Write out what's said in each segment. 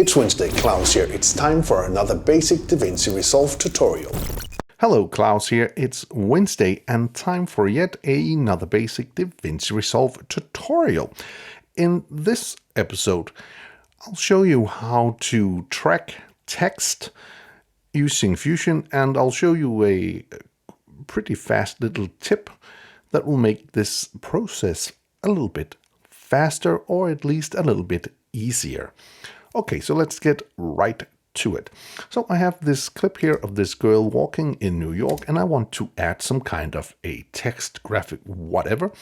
It's Wednesday, Klaus here. It's time for another basic Davinci Resolve tutorial. Hello, Klaus here. It's Wednesday and time for yet another basic Davinci Resolve tutorial. In this episode, I'll show you how to track text using Fusion, and I'll show you a pretty fast little tip that will make this process a little bit faster, or at least a little bit easier. Okay, so let's get right to it. So I have this clip here of this girl walking in New York, and I want to add some kind of a text, graphic, whatever.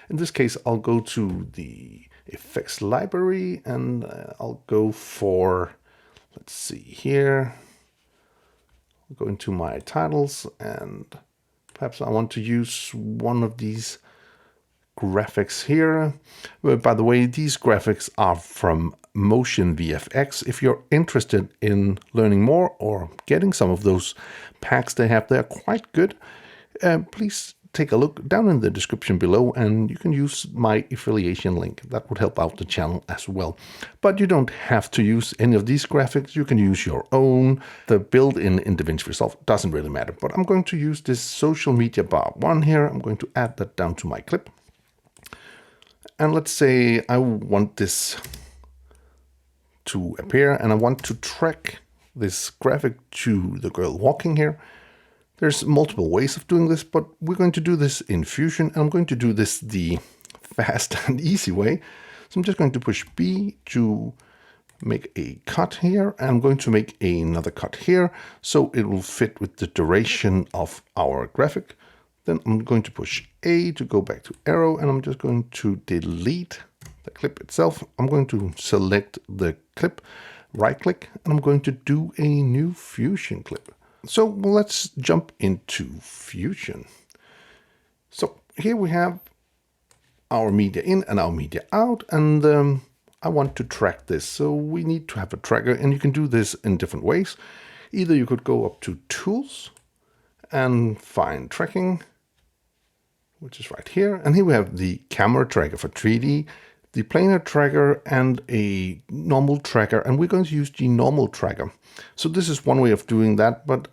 In this case, I'll go to the effects library and I'll go for, let's see here, I'll go into my titles, and perhaps I want to use one of these graphics here. By the way, these graphics are from Motion VFX. If you're interested in learning more or getting some of those packs they have, they're quite good. Please take a look down in the description below, and you can use my affiliation link. That would help out the channel as well. But you don't have to use any of these graphics. You can use your own. The built-in Davinci Resolve doesn't really matter. But I'm going to use this social media bar 1 here. I'm going to add that down to my clip. And let's say I want this to appear, and I want to track this graphic to the girl walking here. There's multiple ways of doing this, but we're going to do this in Fusion, and I'm going to do this the fast and easy way. So I'm just going to push B to make a cut here, and I'm going to make another cut here, so it will fit with the duration of our graphic. Then I'm going to push A to go back to arrow, and I'm just going to delete the clip itself. I'm going to select the clip, right click, and I'm going to do a new Fusion clip. So let's jump into Fusion. So here we have our media in and our media out, and I want to track this. So we need to have a tracker, and you can do this in different ways. Either you could go up to Tools and find Tracking, which is right here. And here we have the camera tracker for 3D, the planar tracker, and a normal tracker. And we're going to use the normal tracker. So this is one way of doing that, but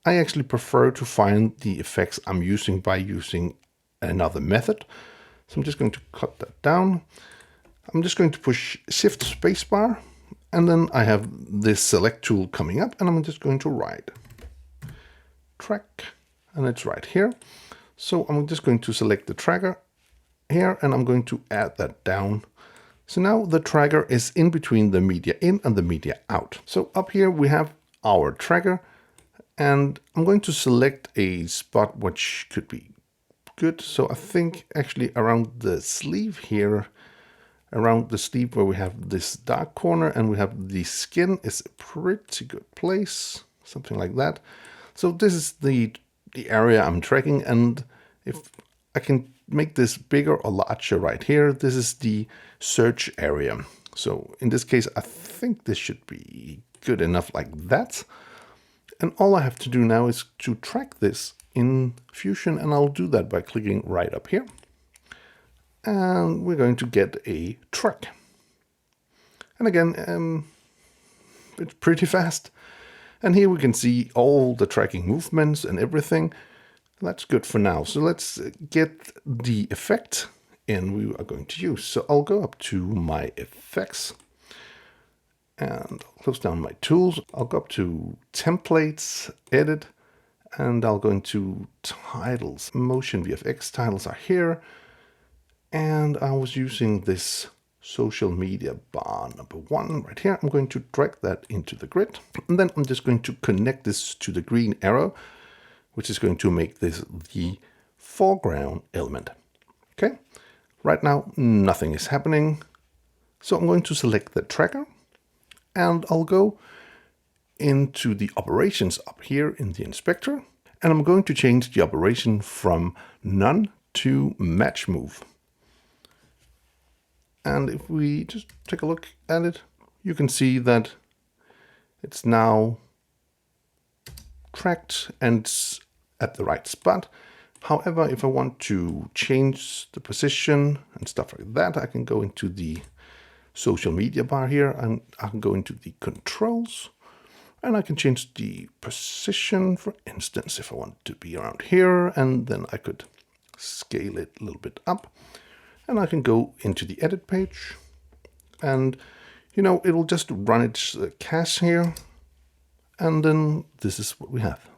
I actually prefer to find the effects I'm using by using another method. So I'm just going to cut that down. I'm just going to push Shift Spacebar, and then I have this select tool coming up, and I'm just going to write track, and it's right here. So I'm just going to select the tracker here, and I'm going to add that down. So now the tracker is in between the media in and the media out. So up here we have our tracker, and I'm going to select a spot which could be good. So I think actually around the sleeve here, around the sleeve where we have this dark corner and we have the skin, is a pretty good place, something like that. So this is the area I'm tracking, and if I can make this bigger or larger right here, this is the search area. So in this case, I think this should be good enough like that. And all I have to do now is to track this in Fusion, and I'll do that by clicking right up here. And we're going to get a track. And again, it's pretty fast. And here we can see all the tracking movements and everything. That's good for now. So let's get the effect in we are going to use. So I'll go up to my effects, and I'll close down my tools. I'll go up to templates, edit, and I'll go into titles. Motion VFX titles are here. And I was using this social media bar number 1 right here. I'm going to drag that into the grid, and then I'm just going to connect this to the green arrow, which is going to make this the foreground element. Okay, right now nothing is happening. So I'm going to select the tracker, and I'll go into the operations up here in the inspector, and I'm going to change the operation from none to match move. And if we just take a look at it, you can see that it's now tracked and it's at the right spot. However, if I want to change the position and stuff like that, I can go into the social media bar here, and I can go into the controls, and I can change the position, for instance, if I want it to be around here, and then I could scale it a little bit up, and I can go into the edit page, and it'll just run its cache here, and then this is what we have.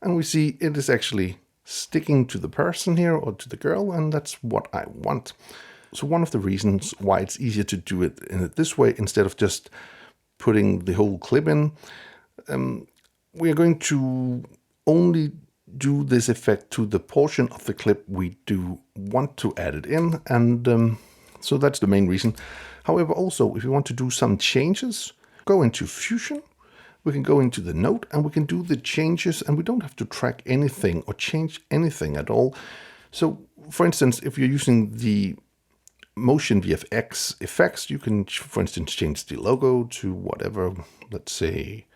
And we see it is actually sticking to the person here, or to the girl, and that's what I want. So one of the reasons why it's easier to do it in this way instead of just putting the whole clip in, we are going to only do this effect to the portion of the clip we do want to add it in, and so that's the main reason. However, also, if you want to do some changes, go into Fusion, we can go into the note, and we can do the changes, and we don't have to track anything or change anything at all. So, for instance, if you're using the Motion VFX effects, you can, for instance, change the logo to whatever, let's say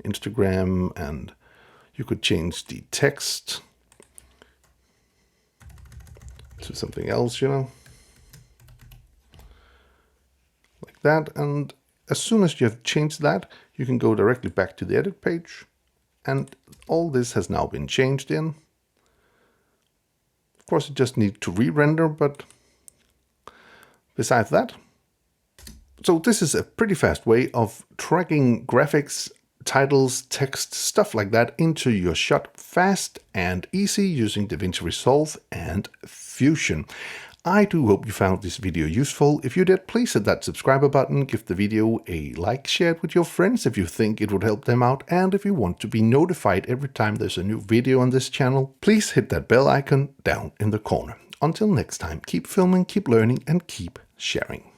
Instagram, and you could change the text to something else, like that. And as soon as you have changed that, you can go directly back to the edit page, and all this has now been changed in. Of course, it just needs to re-render, but besides that, so this is a pretty fast way of tracking graphics, titles, text, stuff like that into your shot fast and easy using Davinci Resolve and Fusion. I do hope you found this video useful. If you did, please hit that subscribe button, give the video a like, share it with your friends if you think it would help them out, and if you want to be notified every time there's a new video on this channel, please hit that bell icon down in the corner. Until next time, keep filming, keep learning, and keep sharing.